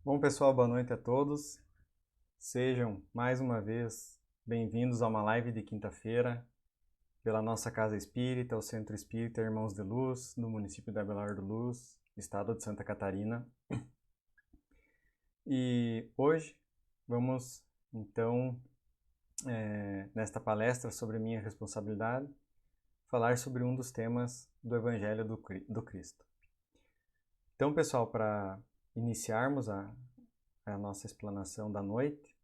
Bom, pessoal, boa noite a todos. Sejam mais uma vez bem-vindos a uma live de quinta-feira pela nossa Casa Espírita, o Centro Espírita Irmãos de Luz, no município de Abelardo Luz, estado de Santa Catarina. E hoje vamos, então, nesta palestra sobre minha responsabilidade, falar sobre um dos temas do Evangelho do Cristo. Então, pessoal, para iniciarmos a nossa explanação da noite,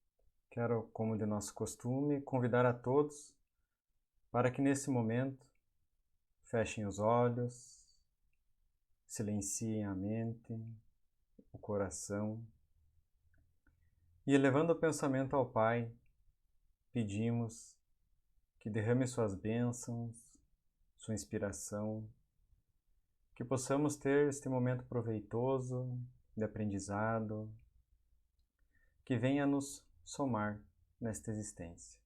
quero, como de nosso costume, convidar a todos para que nesse momento fechem os olhos, silenciem a mente, o coração e, elevando o pensamento ao Pai, pedimos que derrame suas bênçãos, sua inspiração, que possamos ter este momento proveitoso de aprendizado, que venha nos somar nesta existência.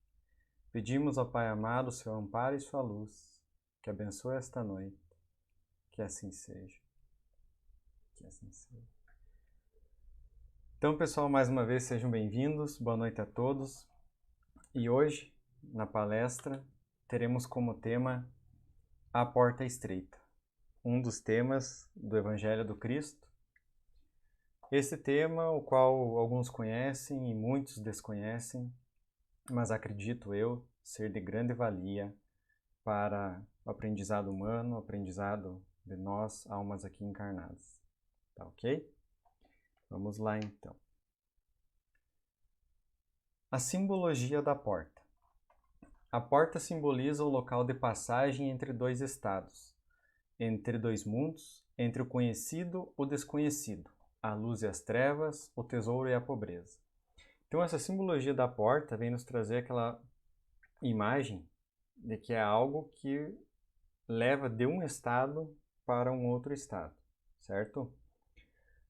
Pedimos ao Pai amado seu amparo e sua luz, que abençoe esta noite, que assim seja. Que assim seja. Então, pessoal, mais uma vez sejam bem-vindos, boa noite a todos. E hoje, na palestra, teremos como tema a porta estreita, um dos temas do Evangelho do Cristo. Esse tema, o qual alguns conhecem e muitos desconhecem, mas acredito eu ser de grande valia para o aprendizado humano, o aprendizado de nós, almas aqui encarnadas. Tá ok? Vamos lá então. A simbologia da porta. A porta simboliza o local de passagem entre dois estados, entre dois mundos, entre o conhecido e o desconhecido, a luz e as trevas, o tesouro e a pobreza. Então essa simbologia da porta vem nos trazer aquela imagem de que é algo que leva de um estado para um outro estado, certo?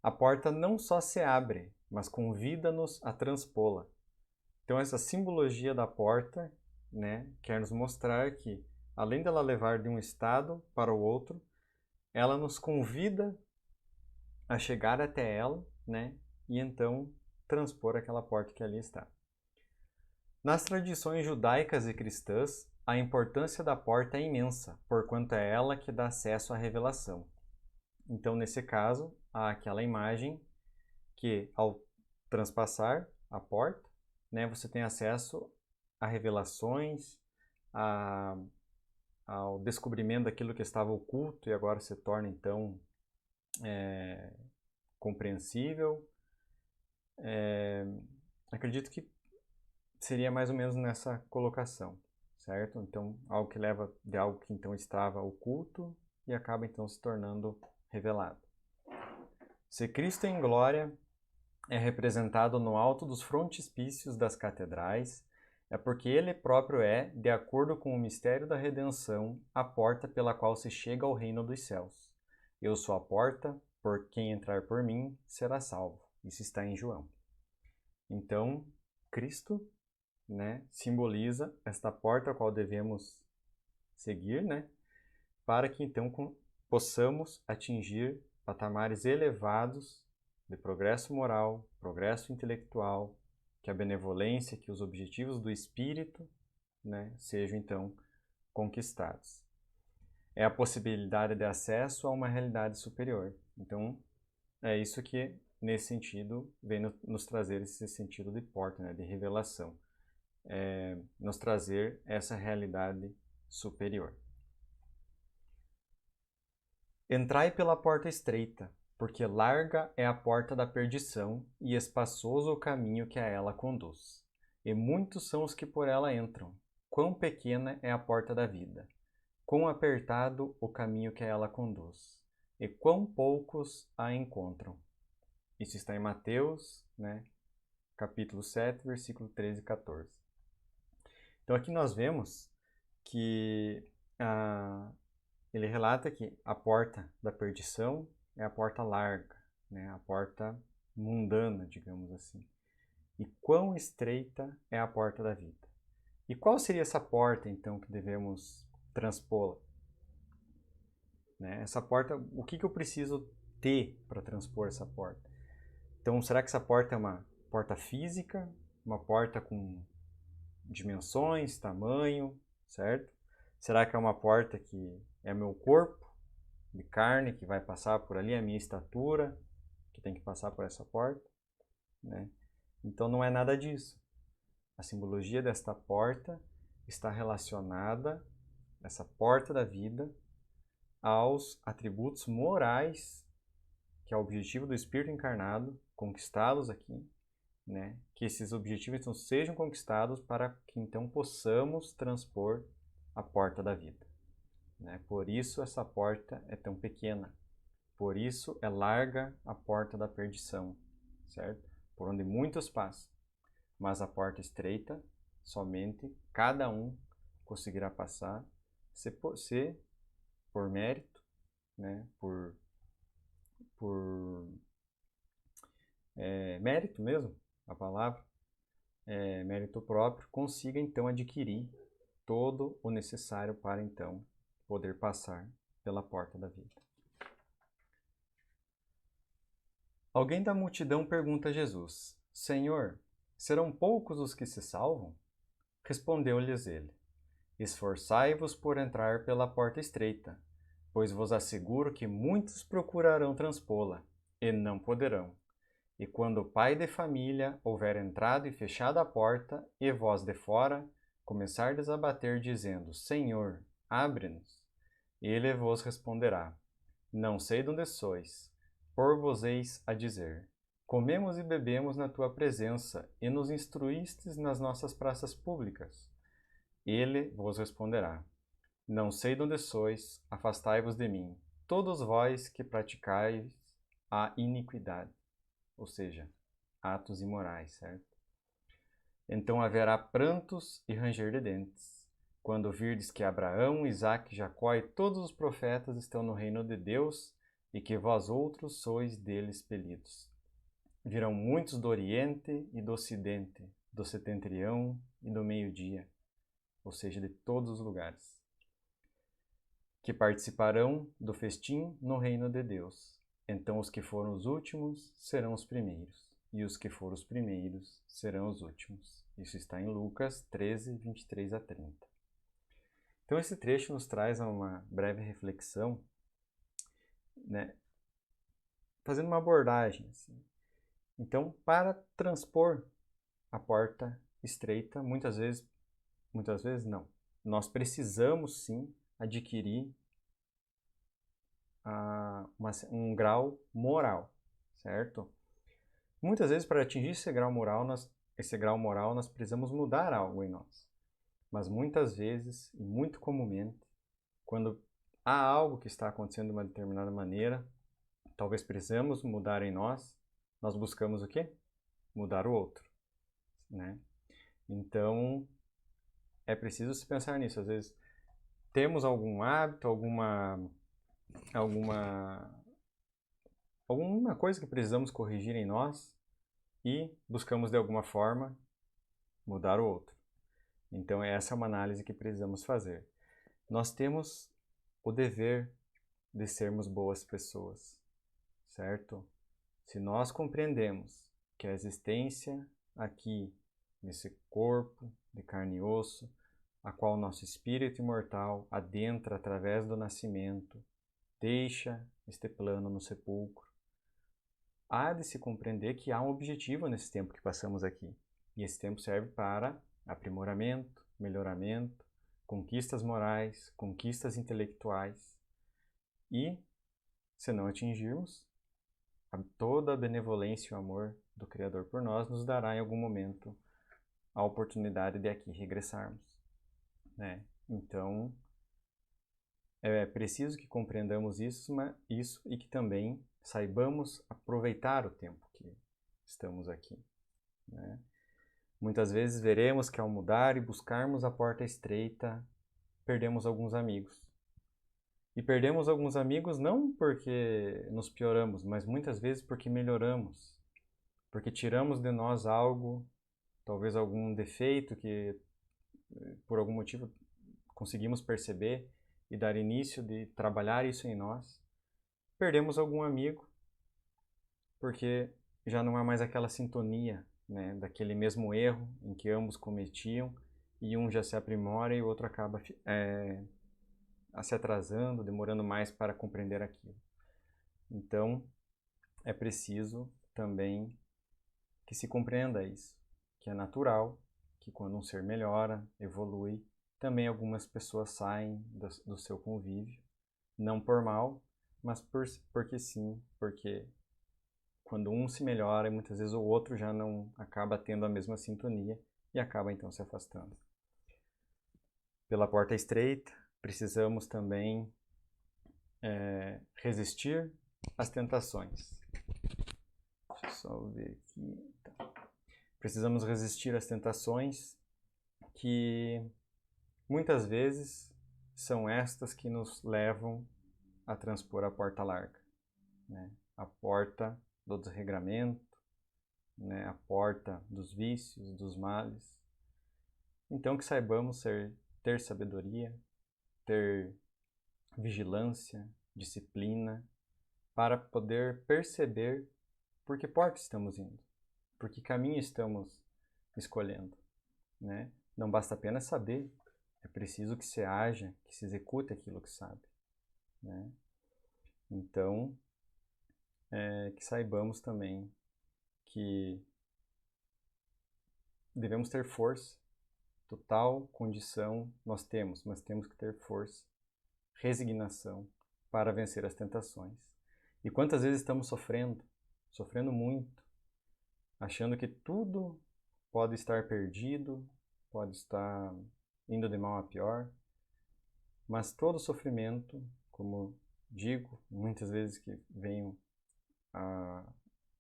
A porta não só se abre, mas convida-nos a transpô-la. Então essa simbologia da porta, né, quer nos mostrar que, além dela levar de um estado para o outro, ela nos convida a chegar até ela, né, e então transpor aquela porta que ali está. Nas tradições judaicas e cristãs, a importância da porta é imensa, porquanto é ela que dá acesso à revelação. Então, nesse caso, há aquela imagem que, ao transpassar a porta, né, você tem acesso a revelações, a, ao descobrimento daquilo que estava oculto e agora se torna, então, compreensível. Acredito que seria mais ou menos nessa colocação, certo? Então, algo que leva de algo que então estava oculto e acaba então se tornando revelado. Se Cristo em glória é representado no alto dos frontispícios das catedrais, é porque ele próprio é, de acordo com o mistério da redenção, a porta pela qual se chega ao reino dos céus. Eu sou a porta, por quem entrar por mim será salvo. Isso está em João. Então, Cristo, né, simboliza esta porta a qual devemos seguir, né, para que então possamos atingir patamares elevados de progresso moral, progresso intelectual, que a benevolência, que os objetivos do espírito, né, sejam então conquistados. É a possibilidade de acesso a uma realidade superior. Então, é isso que, nesse sentido, vem nos trazer esse sentido de porta, né, de revelação. Nos trazer essa realidade superior. Entrai pela porta estreita, porque larga é a porta da perdição e espaçoso o caminho que a ela conduz. E muitos são os que por ela entram. Quão pequena é a porta da vida, quão apertado o caminho que a ela conduz, e quão poucos a encontram. Isso está em Mateus, né, capítulo 7, versículo 13 e 14. Então aqui nós vemos que ele relata que a porta da perdição é a porta larga, né? A porta mundana, digamos assim. E quão estreita é a porta da vida. E qual seria essa porta, então, que devemos transpô-la? Né? Essa porta, o que eu preciso ter para transpor essa porta? Então, será que essa porta é uma porta física, uma porta com dimensões, tamanho, certo? Será que é uma porta que é meu corpo de carne que vai passar por ali, a minha estatura que tem que passar por essa porta, né? Então não é nada disso. A simbologia desta porta está relacionada, essa porta da vida, aos atributos morais, que é o objetivo do Espírito encarnado, conquistá-los aqui, né? Que esses objetivos então sejam conquistados para que então possamos transpor a porta da vida, né? Por isso essa porta é tão pequena, por isso é larga a porta da perdição, certo? Por onde muitos passam, mas a porta estreita, somente cada um conseguirá passar, se por mérito, né? Por mérito mesmo, a palavra, mérito próprio, consiga então adquirir todo o necessário para então poder passar pela porta da vida. Alguém da multidão pergunta a Jesus: Senhor, serão poucos os que se salvam? Respondeu-lhes ele: Esforçai-vos por entrar pela porta estreita, pois vos asseguro que muitos procurarão transpô-la, e não poderão. E quando o pai de família houver entrado e fechado a porta, e vós de fora começardes a bater, dizendo: Senhor, abre-nos, ele vos responderá: Não sei de onde sois. Por-vos-eis a dizer: Comemos e bebemos na tua presença, e nos instruístes nas nossas praças públicas. Ele vos responderá: Não sei de onde sois, afastai-vos de mim, todos vós que praticais a iniquidade, ou seja, atos imorais, certo? Então haverá prantos e ranger de dentes, quando virdes que Abraão, Isaque, Jacó e todos os profetas estão no reino de Deus e que vós outros sois deles expelidos. Virão muitos do Oriente e do Ocidente, do setentrião e do meio-dia, ou seja, de todos os lugares, que participarão do festim no reino de Deus. Então os que foram os últimos serão os primeiros, e os que foram os primeiros serão os últimos. Isso está em Lucas 13, 23 a 30. Então esse trecho nos traz uma breve reflexão, né, fazendo uma abordagem, assim. Então, para transpor a porta estreita, muitas vezes não, nós precisamos sim adquirir um grau moral, certo? Muitas vezes, para atingir esse grau moral, nós precisamos mudar algo em nós. Mas muitas vezes, e muito comumente, quando há algo que está acontecendo de uma determinada maneira, talvez precisamos mudar em nós, nós buscamos o quê? Mudar o outro, né? Então, é preciso se pensar nisso. Às vezes, temos algum hábito, alguma coisa que precisamos corrigir em nós e buscamos, de alguma forma, mudar o outro. Então, essa é uma análise que precisamos fazer. Nós temos o dever de sermos boas pessoas, certo? Se nós compreendemos que a existência aqui, nesse corpo de carne e osso, a qual nosso espírito imortal adentra através do nascimento, deixa este plano no sepulcro, há de se compreender que há um objetivo nesse tempo que passamos aqui. E esse tempo serve para aprimoramento, melhoramento, conquistas morais, conquistas intelectuais. E, se não atingirmos, toda a benevolência e o amor do Criador por nós nos dará em algum momento a oportunidade de aqui regressarmos, né? Então, é preciso que compreendamos isso e que também saibamos aproveitar o tempo que estamos aqui, né? Muitas vezes veremos que ao mudar e buscarmos a porta estreita, perdemos alguns amigos. E perdemos alguns amigos não porque nos pioramos, mas muitas vezes porque melhoramos, porque tiramos de nós algo, talvez algum defeito que por algum motivo conseguimos perceber e dar início de trabalhar isso em nós. Perdemos algum amigo porque já não há mais aquela sintonia, né, daquele mesmo erro em que ambos cometiam e um já se aprimora e o outro acaba se atrasando, demorando mais para compreender aquilo. Então, é preciso também que se compreenda isso, que é natural, que quando um ser melhora, evolui, também algumas pessoas saem do seu convívio, não por mal, mas porque sim, porque quando um se melhora, muitas vezes o outro já não acaba tendo a mesma sintonia e acaba então se afastando. Pela porta estreita, precisamos também resistir às tentações. Deixa eu só ver aqui. Tá. Precisamos resistir às tentações que muitas vezes são estas que nos levam a transpor a porta larga, né? A porta do desregramento, né? A porta dos vícios, dos males. Então que saibamos ter sabedoria, ter vigilância, disciplina, para poder perceber por que porta estamos indo, por que caminho estamos escolhendo, né? Não basta apenas saber, é preciso que se haja, que se execute aquilo que sabe, né? Então, que saibamos também que devemos ter força, total condição nós temos, mas temos que ter força, resignação para vencer as tentações. E quantas vezes estamos sofrendo muito, achando que tudo pode estar perdido, pode estar indo de mal a pior, mas todo sofrimento, como digo, muitas vezes que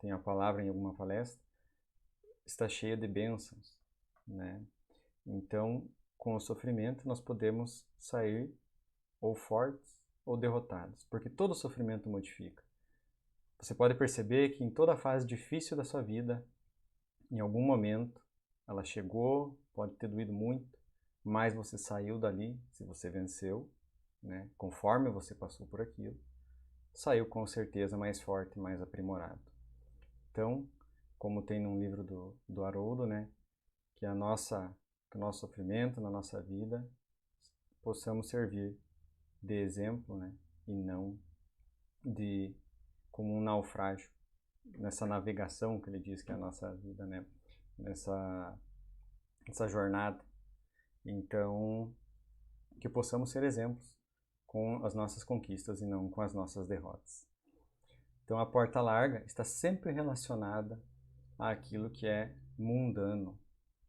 tenho a palavra em alguma palestra, está cheia de bênçãos, né? Então, com o sofrimento, nós podemos sair ou fortes ou derrotados, porque todo sofrimento modifica. Você pode perceber que em toda fase difícil da sua vida, em algum momento, ela chegou, pode ter doído muito, mas você saiu dali, se você venceu, né? Conforme você passou por aquilo, saiu com certeza mais forte, mais aprimorado. Então, como tem num livro do Haroldo, né? Que o nosso sofrimento na nossa vida possamos servir de exemplo, né? E não como um naufrágio nessa navegação que ele diz que é a nossa vida, né? Nessa jornada. Então, que possamos ser exemplos com as nossas conquistas e não com as nossas derrotas. Então, a porta larga está sempre relacionada àquilo que é mundano,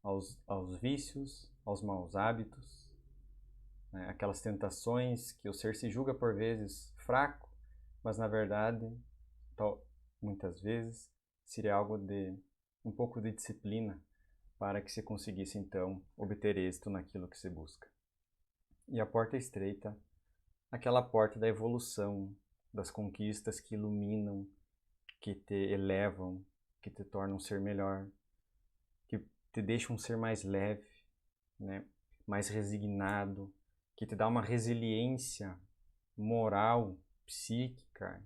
aos vícios, aos maus hábitos, né? Aquelas tentações que o ser se julga por vezes fraco, mas na verdade, muitas vezes, seria algo de um pouco de disciplina para que se conseguisse então obter êxito naquilo que se busca. E a porta estreita, aquela porta da evolução, das conquistas que iluminam, que te elevam, que te tornam um ser melhor, que te deixam um ser mais leve, né? Mais resignado, que te dá uma resiliência moral, psíquica,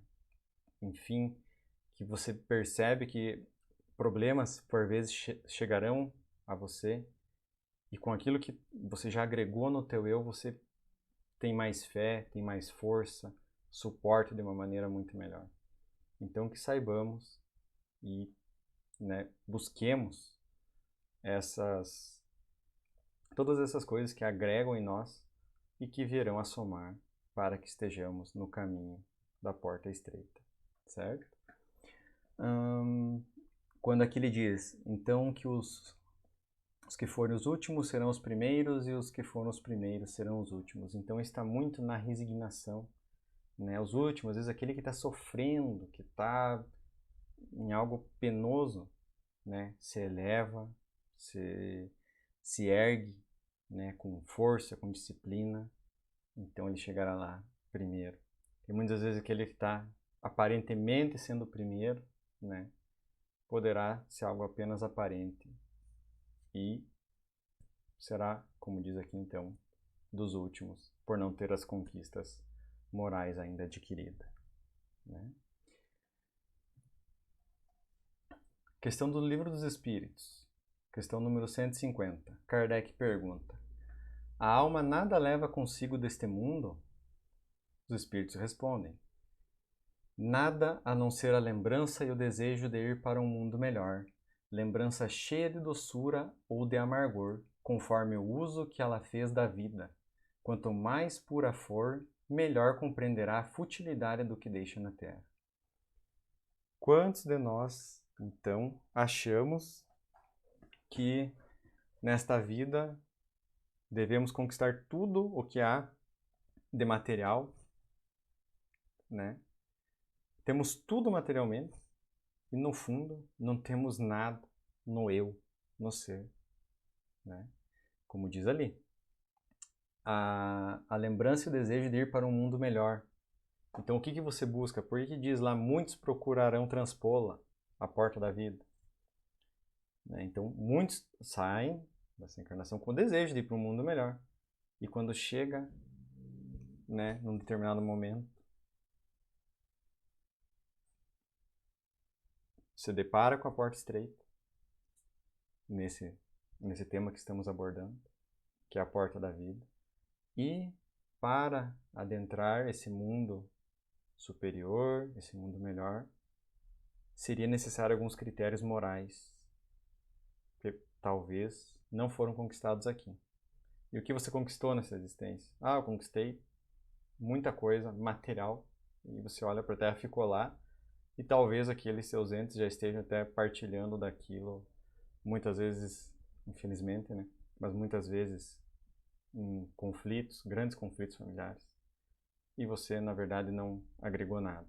enfim, que você percebe que problemas por vezes chegarão a você e com aquilo que você já agregou no teu eu, você tem mais fé, tem mais força, suporte de uma maneira muito melhor. Então que saibamos e, né, busquemos todas essas coisas que agregam em nós e que virão a somar para que estejamos no caminho da porta estreita, certo? Quando aqui ele diz, então que os que forem os últimos serão os primeiros e os que foram os primeiros serão os últimos. Então está muito na resignação, né? Os últimos, às vezes aquele que está sofrendo, que está em algo penoso, né? Se eleva, se ergue, né? Com força, com disciplina. Então ele chegará lá primeiro. E muitas vezes aquele que está aparentemente sendo o primeiro, né? Poderá ser algo apenas aparente e será, como diz aqui então, dos últimos, por não ter as conquistas morais ainda adquiridas, né? Questão do Livro dos Espíritos. Questão número 150. Kardec pergunta: a alma nada leva consigo deste mundo? Os espíritos respondem: nada a não ser a lembrança e o desejo de ir para um mundo melhor, lembrança cheia de doçura ou de amargor, conforme o uso que ela fez da vida. Quanto mais pura for, melhor compreenderá a futilidade do que deixa na terra. Quantos de nós, então, achamos que nesta vida devemos conquistar tudo o que há de material, né? Temos tudo materialmente e no fundo não temos nada no eu, no ser, né? Como diz ali, a lembrança e o desejo de ir para um mundo melhor. Então o que você busca? Por que diz lá, muitos procurarão transpô-la, a porta da vida? Né? Então muitos saem dessa encarnação com o desejo de ir para um mundo melhor. E quando chega, né, num determinado momento, se depara com a porta estreita, nesse tema que estamos abordando, que é a porta da vida. E para adentrar esse mundo superior, esse mundo melhor, seria necessário alguns critérios morais que talvez não foram conquistados aqui. E o que você conquistou nessa existência? Ah, eu conquistei muita coisa material, e você olha para a Terra, ficou lá, e talvez aqueles seus entes já estejam até partilhando daquilo, muitas vezes, infelizmente, né? Mas muitas vezes em conflitos, grandes conflitos familiares, e você, na verdade, não agregou nada,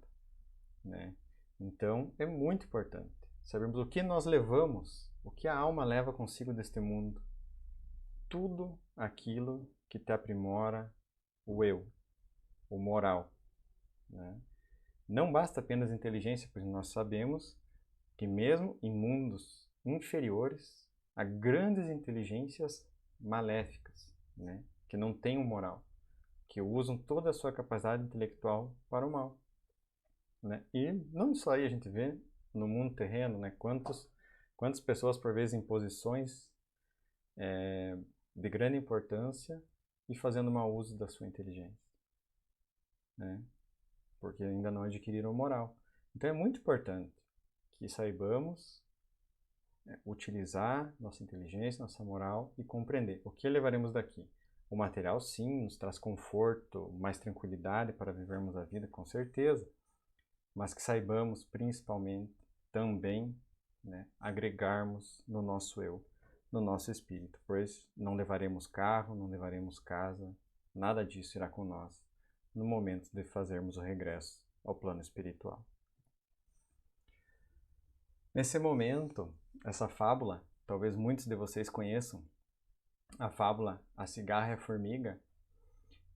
né? Então, é muito importante sabermos o que nós levamos, o que a alma leva consigo deste mundo. Tudo aquilo que te aprimora o eu, o moral, né? Não basta apenas inteligência, pois nós sabemos que mesmo em mundos inferiores há grandes inteligências maléficas, né? Que não têm um moral, que usam toda a sua capacidade intelectual para o mal, né? E não só aí a gente vê no mundo terreno, né? Quantas pessoas por vezes em posições de grande importância e fazendo mau uso da sua inteligência, né? Porque ainda não adquiriram moral. Então é muito importante que saibamos utilizar nossa inteligência, nossa moral e compreender o que levaremos daqui. O material, sim, nos traz conforto, mais tranquilidade para vivermos a vida, com certeza, mas que saibamos, principalmente, também, né, agregarmos no nosso eu, no nosso espírito, pois não levaremos carro, não levaremos casa, nada disso irá com nós no momento de fazermos o regresso ao plano espiritual. Nesse momento, essa fábula, talvez muitos de vocês conheçam, a fábula A Cigarra e a Formiga,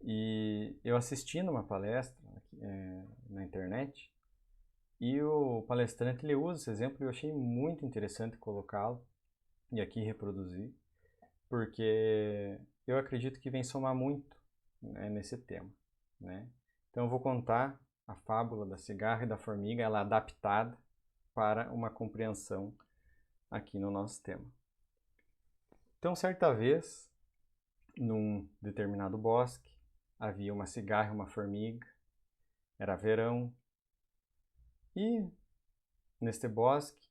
e eu assisti numa palestra na internet, e o palestrante ele usa esse exemplo e eu achei muito interessante colocá-lo e aqui reproduzir, porque eu acredito que vem somar muito, né, nesse tema, né? Então eu vou contar a fábula da cigarra e da formiga, ela adaptada para uma compreensão aqui no nosso tema. Então, certa vez, num determinado bosque, havia uma cigarra e uma formiga, era verão, e neste bosque,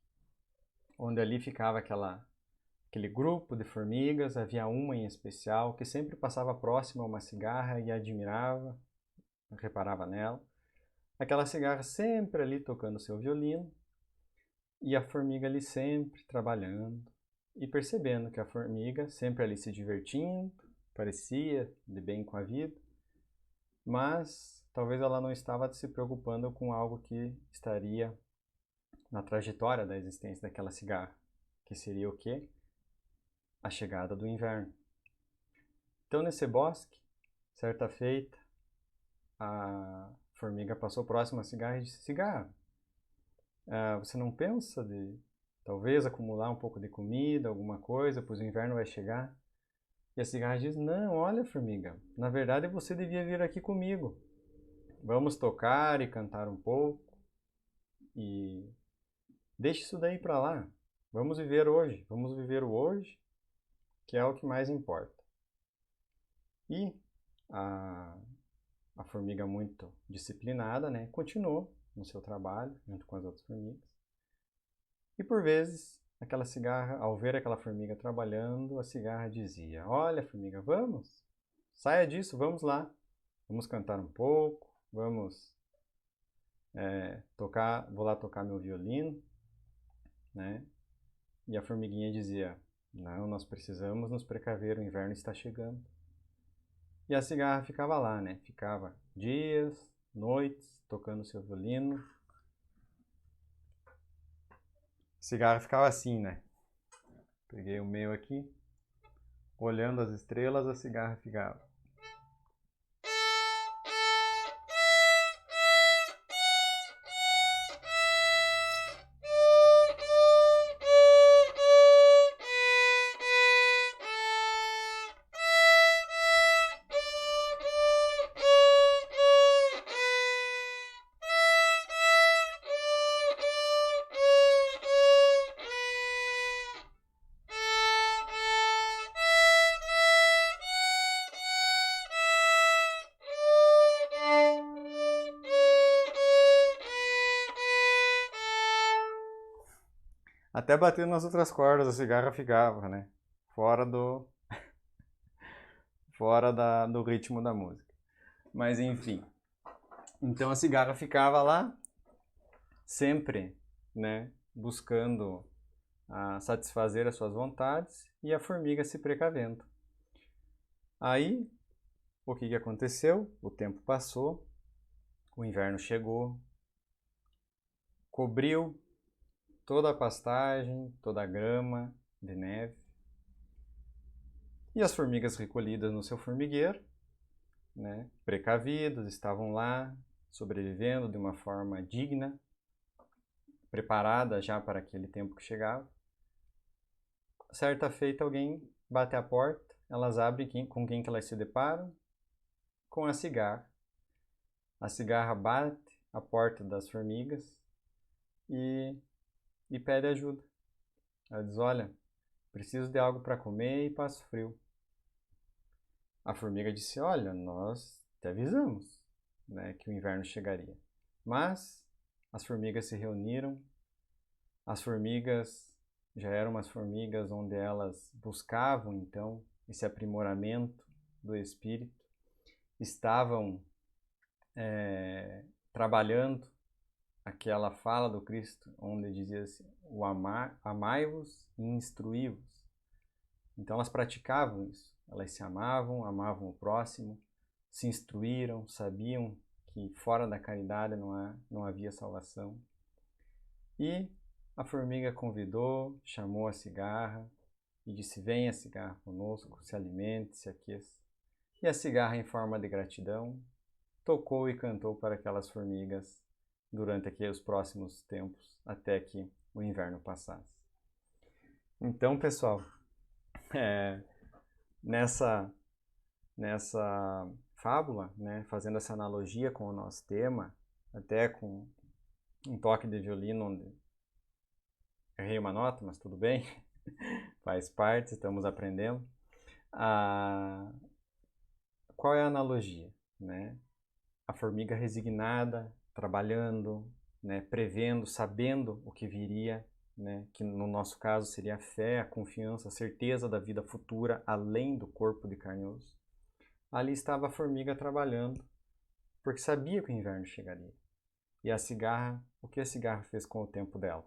onde ali ficava aquele grupo de formigas, havia uma em especial que sempre passava próxima a uma cigarra e admirava, reparava nela. Aquela cigarra sempre ali tocando seu violino e a formiga ali sempre trabalhando e percebendo que a formiga sempre ali se divertindo, parecia de bem com a vida, mas talvez ela não estava se preocupando com algo que estaria na trajetória da existência daquela cigarra, que seria o quê? A chegada do inverno. Então, nesse bosque, certa feita, a formiga passou próximo à cigarra e disse: cigarra, você não pensa de talvez acumular um pouco de comida, alguma coisa, pois o inverno vai chegar? E a cigarra diz: não, olha, formiga, na verdade você devia vir aqui comigo. Vamos tocar e cantar um pouco e Deixa isso daí para lá. Vamos viver hoje. Vamos viver o hoje, que é o que mais importa. E a formiga muito disciplinada, né, continuou no seu trabalho, junto com as outras formigas. E por vezes, aquela cigarra, ao ver aquela formiga trabalhando, a cigarra dizia: Olha, formiga, vamos, saia disso, vamos lá. Vamos cantar um pouco, vamos tocar, vou lá tocar meu violino, né? E a formiguinha dizia: Não, nós precisamos nos precaver, o inverno está chegando. E a cigarra ficava lá, né? Ficava dias, noites, tocando seu violino. A cigarra ficava assim, né? Peguei o meu aqui, olhando as estrelas, a cigarra ficava. Até batendo nas outras cordas a cigarra ficava, né? Fora do do ritmo da música. Mas enfim. Então a cigarra ficava lá, sempre, né, buscando satisfazer as suas vontades e a formiga se precavendo. Aí, o que aconteceu? O tempo passou, o inverno chegou, cobriu toda a pastagem, toda a grama de neve. E as formigas recolhidas no seu formigueiro, né, precavidas, estavam lá, sobrevivendo de uma forma digna, preparadas já para aquele tempo que chegava. Certa feita, alguém bate a porta, elas abrem, com quem que elas se deparam? Com a cigarra. A cigarra bate a porta das formigas e pede ajuda. Ela diz: Olha, preciso de algo para comer e passo frio. A formiga disse: Olha, nós te avisamos, né, que o inverno chegaria. Mas as formigas se reuniram, as formigas já eram umas formigas onde elas buscavam então esse aprimoramento do espírito, estavam trabalhando aquela fala do Cristo onde dizia assim: o amai-vos e instruí-vos. Então elas praticavam isso, elas se amavam, amavam o próximo, se instruíram, sabiam que fora da caridade não havia salvação. E a formiga convidou, chamou a cigarra e disse: Venha, cigarra, conosco, se alimente, se aqueça. E a cigarra, em forma de gratidão, tocou e cantou para aquelas formigas durante aqueles próximos tempos, até que o inverno passasse. Então, pessoal, nessa fábula, né, fazendo essa analogia com o nosso tema, até com um toque de violino onde errei uma nota, mas tudo bem, faz parte, estamos aprendendo. Qual é a analogia? Né? A formiga resignada, trabalhando, né, prevendo, sabendo o que viria, né, que no nosso caso seria a fé, a confiança, a certeza da vida futura além do corpo de carne e osso. Ali estava a formiga trabalhando, porque sabia que o inverno chegaria. E a cigarra, o que a cigarra fez com o tempo dela?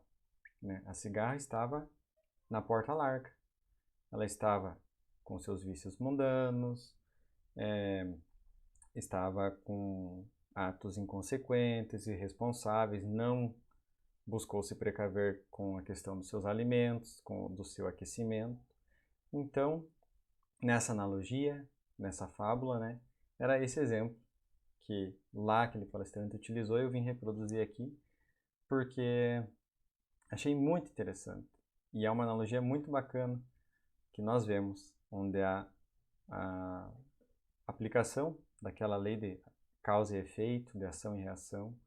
Né? A cigarra estava na porta larga. Ela estava com seus vícios mundanos, estava com atos inconsequentes, irresponsáveis, não buscou se precaver com a questão dos seus alimentos, do seu aquecimento. Então, nessa analogia, nessa fábula, né, era esse exemplo que lá aquele palestrante utilizou e eu vim reproduzir aqui, porque achei muito interessante. E é uma analogia muito bacana que nós vemos, onde a aplicação daquela lei de causa e efeito, de ação e reação,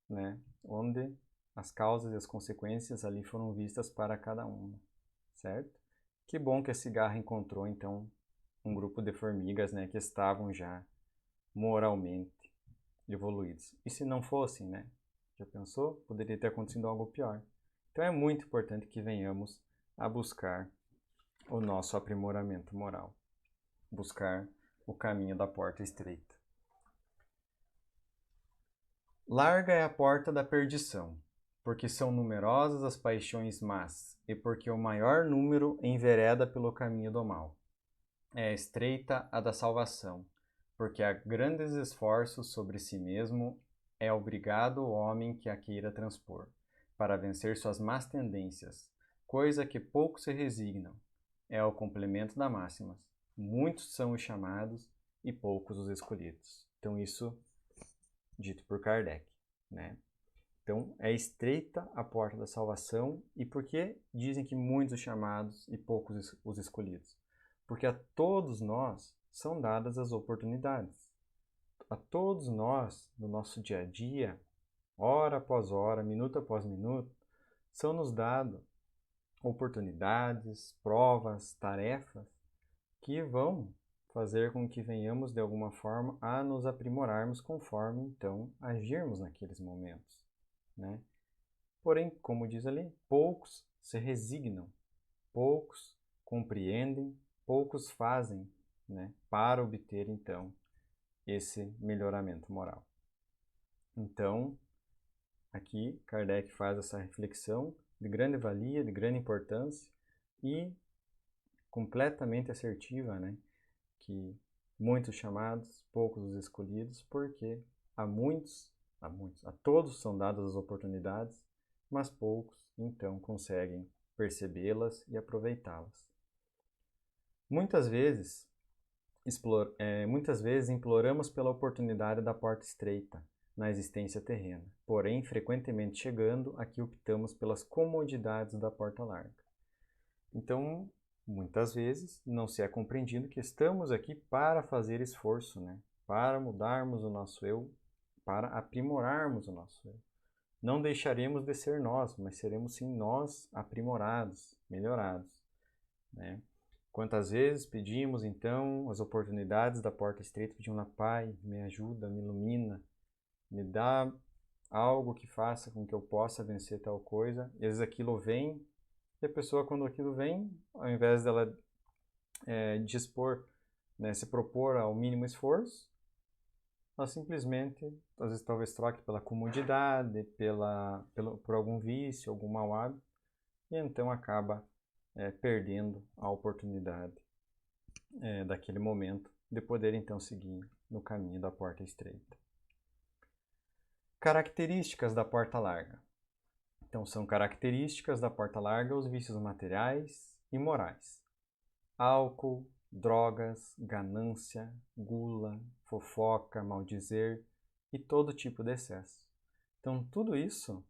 né, onde as causas e as consequências ali foram vistas para cada uma, certo? Que bom que a cigarra encontrou, então, um grupo de formigas, né, que estavam já moralmente evoluídos. E se não fossem, né? Já pensou? Poderia ter acontecido algo pior. Então é muito importante que venhamos a buscar o nosso aprimoramento moral, buscar o caminho da porta estreita. Larga é a porta da perdição, porque são numerosas as paixões más, e porque o maior número envereda pelo caminho do mal. É estreita a da salvação, porque há grandes esforços sobre si mesmo é obrigado o homem que a queira transpor, para vencer suas más tendências, coisa que poucos se resignam. É o complemento da máxima. Muitos são os chamados e poucos os escolhidos. Então isso dito por Kardec, né? Então é estreita a porta da salvação. E por que dizem que muitos os chamados e poucos os escolhidos? Porque a todos nós são dadas as oportunidades. A todos nós, no nosso dia a dia, hora após hora, minuto após minuto, são nos dadas oportunidades, provas, tarefas que vão fazer com que venhamos de alguma forma a nos aprimorarmos conforme então agirmos naqueles momentos, né? Porém, como diz ali, poucos se resignam, poucos compreendem, poucos fazem, né, para obter então esse melhoramento moral. Então, aqui Kardec faz essa reflexão de grande valia, de grande importância e completamente assertiva, né? Que muitos chamados, poucos os escolhidos, porque a todos são dadas as oportunidades, mas poucos então conseguem percebê-las e aproveitá-las. Muitas vezes imploramos pela oportunidade da porta estreita na existência terrena, porém, frequentemente chegando, aqui optamos pelas comodidades da porta larga. Então, muitas vezes não se é compreendido que estamos aqui para fazer esforço, né? Para mudarmos o nosso eu, para aprimorarmos o nosso eu. Não deixaremos de ser nós, mas seremos sim nós aprimorados, melhorados, né? Quantas vezes pedimos então as oportunidades da porta estreita, pedimos, Pai, me ajuda, me ilumina, me dá algo que faça com que eu possa vencer tal coisa. E às vezes aquilo vem, e a pessoa, quando aquilo vem, ao invés dela dispor, né, se propor ao mínimo esforço, ela simplesmente, às vezes talvez troque pela comodidade, por algum vício, algum mau hábito, e então acaba perdendo a oportunidade daquele momento de poder então seguir no caminho da porta estreita. Características da porta larga. Então, são características da porta larga os vícios materiais e morais. Álcool, drogas, ganância, gula, fofoca, maldizer e todo tipo de excesso. Então, tudo isso,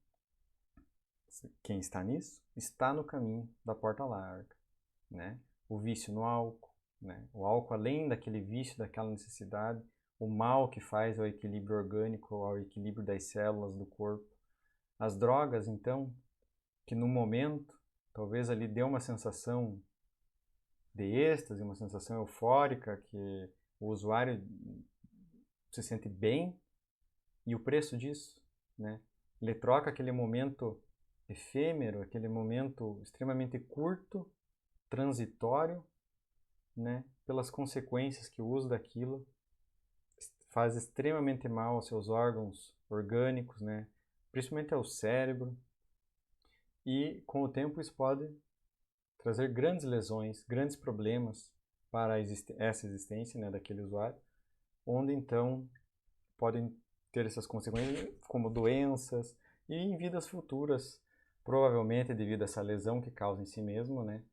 quem está nisso, está no caminho da porta larga, né? O vício no álcool, né? O álcool, além daquele vício, daquela necessidade, o mal que faz ao equilíbrio orgânico, ao equilíbrio das células do corpo. As drogas, então, que no momento, talvez ali dê uma sensação de êxtase, uma sensação eufórica, que o usuário se sente bem, e o preço disso, né? Ele troca aquele momento efêmero, aquele momento extremamente curto, transitório, né, pelas consequências que o uso daquilo faz extremamente mal aos seus órgãos orgânicos, né, principalmente ao cérebro, e com o tempo isso pode trazer grandes lesões, grandes problemas para essa existência, né, daquele usuário, onde então podem ter essas consequências como doenças e em vidas futuras, provavelmente devido a essa lesão que causa em si mesmo, né,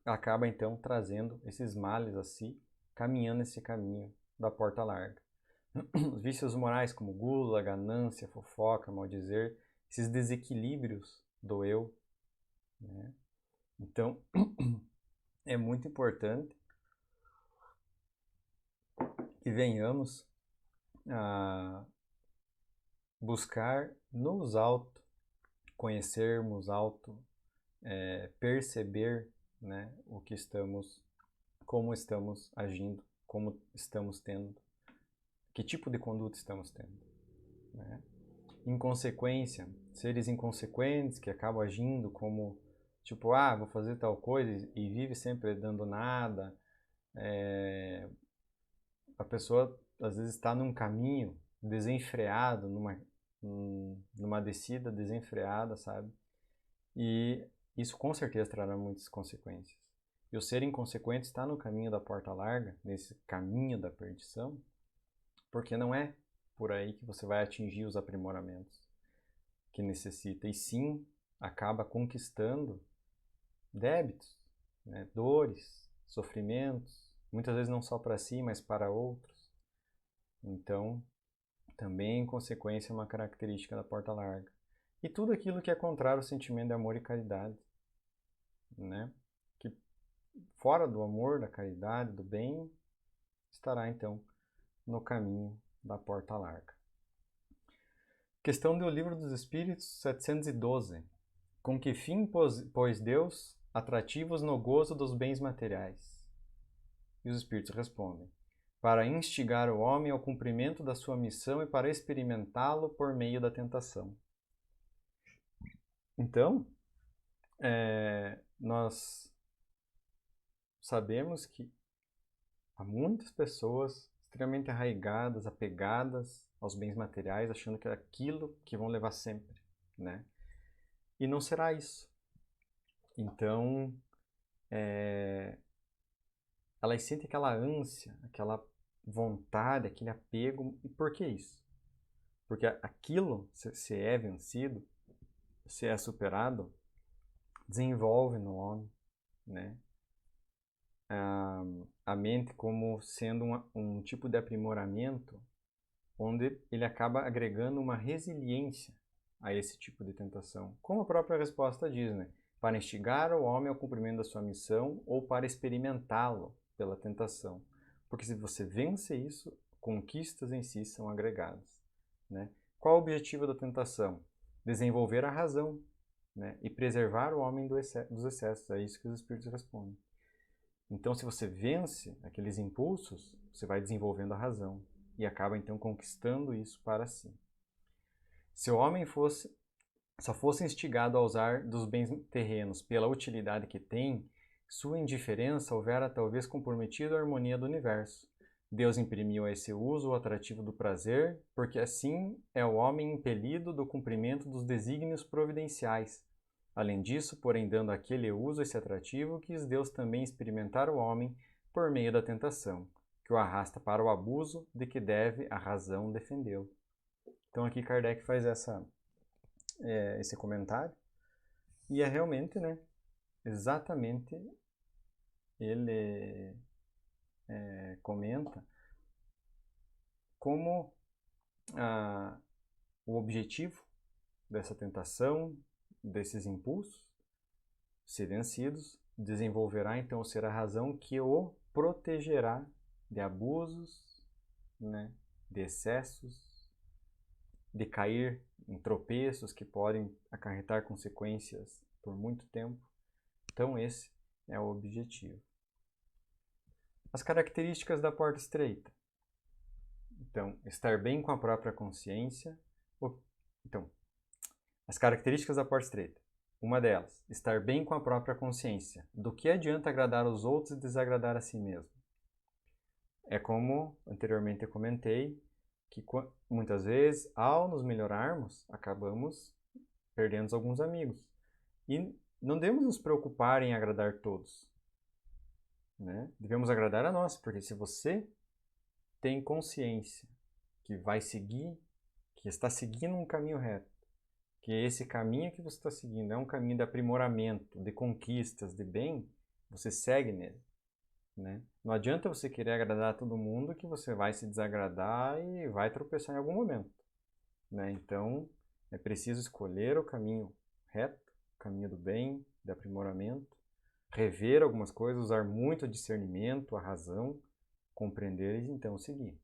acaba então trazendo esses males a si, caminhando esse caminho da porta larga. Os vícios morais como gula, ganância, fofoca, maldizer, esses desequilíbrios do eu, né? Então, é muito importante que venhamos a buscar nos auto conhecermos, perceber, né, o que estamos, como estamos agindo, como estamos tendo, que tipo de conduta estamos tendo, né? Inconsequência, seres inconsequentes que acabam agindo como, tipo, vou fazer tal coisa e vive sempre dando nada. A pessoa às vezes está num caminho desenfreado, numa descida desenfreada, sabe? E isso com certeza trará muitas consequências. E o ser inconsequente está no caminho da porta larga, nesse caminho da perdição, porque não é por aí que você vai atingir os aprimoramentos que necessita, e sim acaba conquistando débitos, né? Dores, sofrimentos, muitas vezes não só para si, mas para outros. Então, também inconsequência é uma característica da porta larga. E tudo aquilo que é contrário ao sentimento de amor e caridade, né? Que fora do amor, da caridade, do bem, estará então no caminho da porta larga. Questão do Livro dos Espíritos 712. Com que fim pôs Deus atrativos no gozo dos bens materiais? E os Espíritos respondem: para instigar o homem ao cumprimento da sua missão e para experimentá-lo por meio da tentação. Então, nós sabemos que há muitas pessoas extremamente arraigadas, apegadas aos bens materiais, achando que é aquilo que vão levar sempre, né? E não será isso. Então, elas sentem aquela ânsia, aquela vontade, aquele apego. E por que isso? Porque aquilo, se é vencido, se é superado, desenvolve no homem, né? A mente como sendo um tipo de aprimoramento onde ele acaba agregando uma resiliência a esse tipo de tentação. Como a própria resposta diz, né? Para instigar o homem ao cumprimento da sua missão ou para experimentá-lo pela tentação. Porque se você vence isso, conquistas em si são agregadas, né? Qual o objetivo da tentação? Desenvolver a razão, né? E preservar o homem dos excessos. É isso que os espíritos respondem. Então, se você vence aqueles impulsos, você vai desenvolvendo a razão e acaba então conquistando isso para si. Se o homem só fosse instigado a usar dos bens terrenos pela utilidade que tem, sua indiferença houvera talvez comprometido a harmonia do universo. Deus imprimiu a esse uso o atrativo do prazer, porque assim é o homem impelido do cumprimento dos desígnios providenciais. Além disso, porém, dando àquele uso esse atrativo, quis Deus também experimentar o homem por meio da tentação, que o arrasta para o abuso de que deve a razão defendê-lo. Então aqui Kardec faz esse comentário, e é realmente, né, exatamente, ele comenta como o objetivo dessa tentação, desses impulsos, se vencidos, desenvolverá então ser a razão que o protegerá de abusos, né, de excessos, de cair em tropeços que podem acarretar consequências por muito tempo. Então esse é o objetivo. As características da porta estreita. Então, estar bem com a própria consciência. Então, as características da porta estreita. Uma delas, estar bem com a própria consciência. Do que adianta agradar aos outros e desagradar a si mesmo? É como anteriormente eu comentei, que muitas vezes, ao nos melhorarmos, acabamos perdendo alguns amigos. E não devemos nos preocupar em agradar todos, né? Devemos agradar a nós, porque se você tem consciência que vai seguir, que está seguindo um caminho reto, que esse caminho que você está seguindo é um caminho de aprimoramento, de conquistas, de bem, você segue nele, né? Não adianta você querer agradar a todo mundo que você vai se desagradar e vai tropeçar em algum momento, né? Então, é preciso escolher o caminho reto, o caminho do bem, de aprimoramento, rever algumas coisas, usar muito o discernimento, a razão, compreender e então seguir.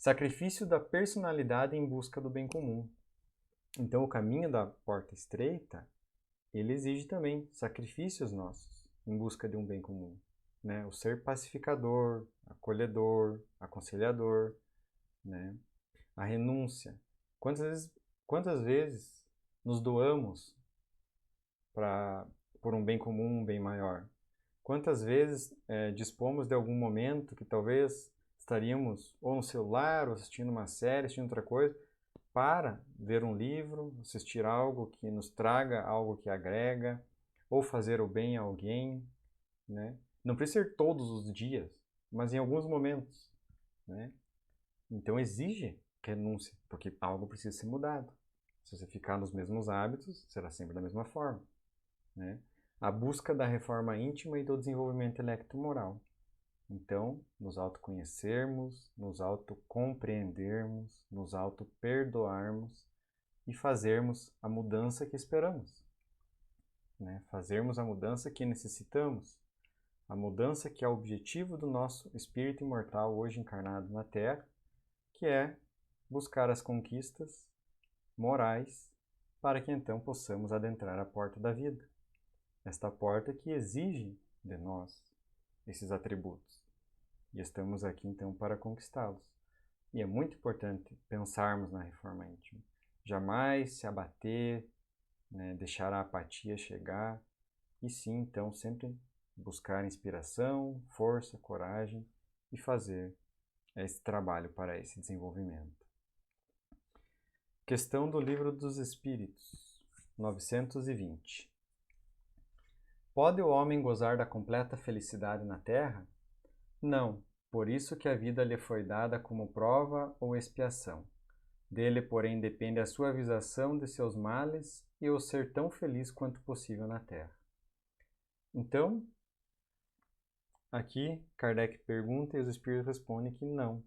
Sacrifício da personalidade em busca do bem comum. Então, o caminho da porta estreita, ele exige também sacrifícios nossos em busca de um bem comum, né? O ser pacificador, acolhedor, aconselhador, né? A renúncia. Quantas vezes nos doamos por um bem comum, um bem maior? Quantas vezes dispomos de algum momento que talvez estaríamos ou no celular, ou assistindo uma série, assistindo outra coisa, para ver um livro, assistir algo que nos traga algo que agrega, ou fazer o bem a alguém, né? Não precisa ser todos os dias, mas em alguns momentos, né? Então exige renúncia, porque algo precisa ser mudado. Se você ficar nos mesmos hábitos, será sempre da mesma forma, né? A busca da reforma íntima e do desenvolvimento intelecto-moral. Então, nos autoconhecermos, nos autocompreendermos, nos autoperdoarmos e fazermos a mudança que esperamos, né? Fazermos a mudança que necessitamos, a mudança que é o objetivo do nosso espírito imortal hoje encarnado na Terra, que é buscar as conquistas morais para que então possamos adentrar a porta da vida. Esta porta que exige de nós esses atributos. E estamos aqui então para conquistá-los. E é muito importante pensarmos na reforma íntima. Jamais se abater, né, deixar a apatia chegar, e sim, então, sempre buscar inspiração, força, coragem e fazer esse trabalho para esse desenvolvimento. Questão do Livro dos Espíritos, 920. Pode o homem gozar da completa felicidade na terra? Não, por isso que a vida lhe foi dada como prova ou expiação. Dele, porém, depende a suavização de seus males e o ser tão feliz quanto possível na terra. Então, aqui Kardec pergunta e os espíritos respondem que não,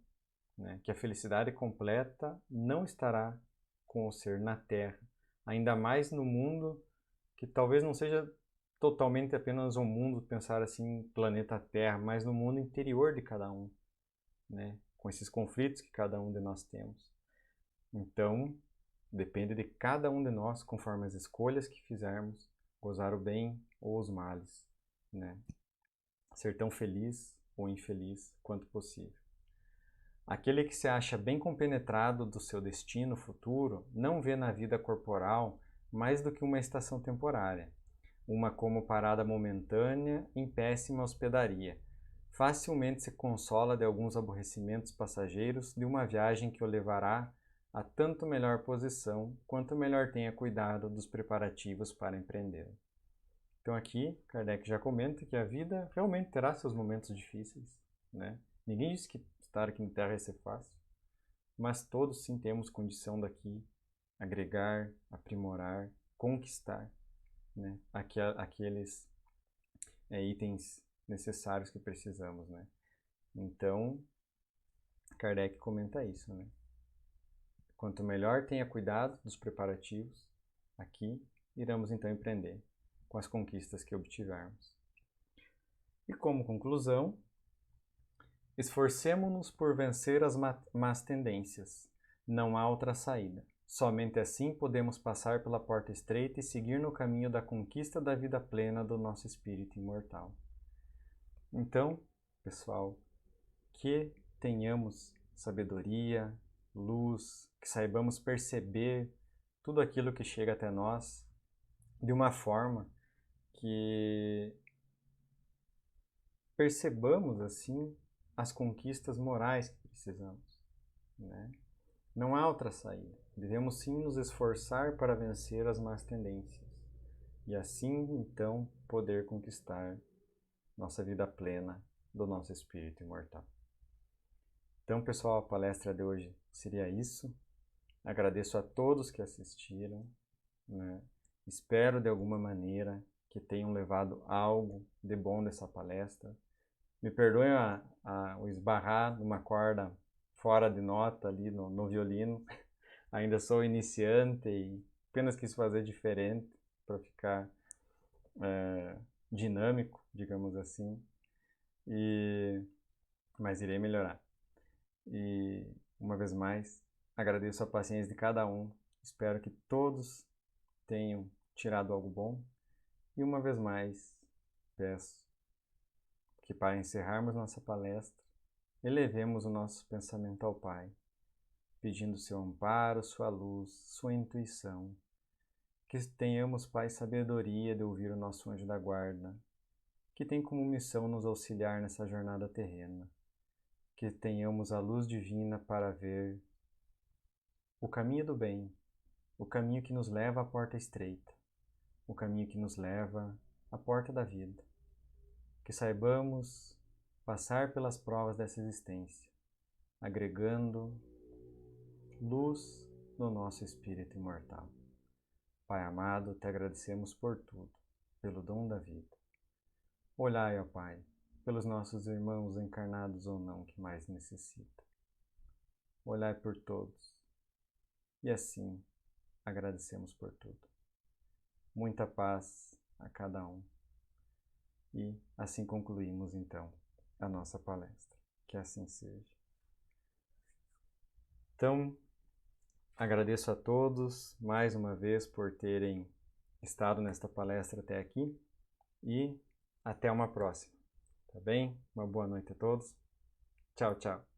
né? Que a felicidade completa não estará com o ser na terra, ainda mais no mundo que talvez não seja totalmente apenas um mundo, pensar assim, planeta Terra, mas no mundo interior de cada um, né? Com esses conflitos que cada um de nós temos. Então, depende de cada um de nós, conforme as escolhas que fizermos, gozar o bem ou os males, né? Ser tão feliz ou infeliz quanto possível. Aquele que se acha bem compenetrado do seu destino futuro não vê na vida corporal mais do que uma estação temporária, uma como parada momentânea em péssima hospedaria. Facilmente se consola de alguns aborrecimentos passageiros de uma viagem que o levará a tanto melhor posição quanto melhor tenha cuidado dos preparativos para empreendê-la. Então aqui Kardec já comenta que a vida realmente terá seus momentos difíceis, né? Ninguém disse que estar aqui na Terra ia ser fácil, mas todos sim temos condição daqui agregar, aprimorar, conquistar, né? Aqueles itens necessários que precisamos, né? Então, Kardec comenta isso, né? Quanto melhor tenha cuidado dos preparativos, aqui iremos então empreender com as conquistas que obtivermos. E como conclusão, esforcemo-nos por vencer as más tendências. Não há outra saída. Somente assim podemos passar pela porta estreita e seguir no caminho da conquista da vida plena do nosso espírito imortal. Então, pessoal, que tenhamos sabedoria, luz, que saibamos perceber tudo aquilo que chega até nós de uma forma que percebamos assim as conquistas morais que precisamos, né? Não há outra saída. Devemos sim nos esforçar para vencer as más tendências e assim então poder conquistar nossa vida plena do nosso espírito imortal. Então, pessoal, a palestra de hoje seria isso. Agradeço a todos que assistiram, né? Espero de alguma maneira que tenham levado algo de bom dessa palestra. Me perdoem o esbarrar numa corda fora de nota ali no violino. Ainda sou iniciante e apenas quis fazer diferente para ficar dinâmico, digamos assim. Mas irei melhorar. Uma vez mais, agradeço a paciência de cada um. Espero que todos tenham tirado algo bom. E uma vez mais, peço que para encerrarmos nossa palestra, elevemos o nosso pensamento ao Pai, pedindo seu amparo, sua luz, sua intuição. Que tenhamos, Pai, sabedoria de ouvir o nosso anjo da guarda, que tem como missão nos auxiliar nessa jornada terrena. Que tenhamos a luz divina para ver o caminho do bem, o caminho que nos leva à porta estreita, o caminho que nos leva à porta da vida. Que saibamos passar pelas provas dessa existência, agregando luz no nosso espírito imortal. Pai amado, te agradecemos por tudo, pelo dom da vida. Olhai, ó Pai, pelos nossos irmãos encarnados ou não que mais necessitam. Olhai por todos. E assim, agradecemos por tudo. Muita paz a cada um. E assim concluímos, então, a nossa palestra. Que assim seja. Então, agradeço a todos, mais uma vez, por terem estado nesta palestra até aqui. E até uma próxima. Tá bem? Uma boa noite a todos. Tchau, tchau.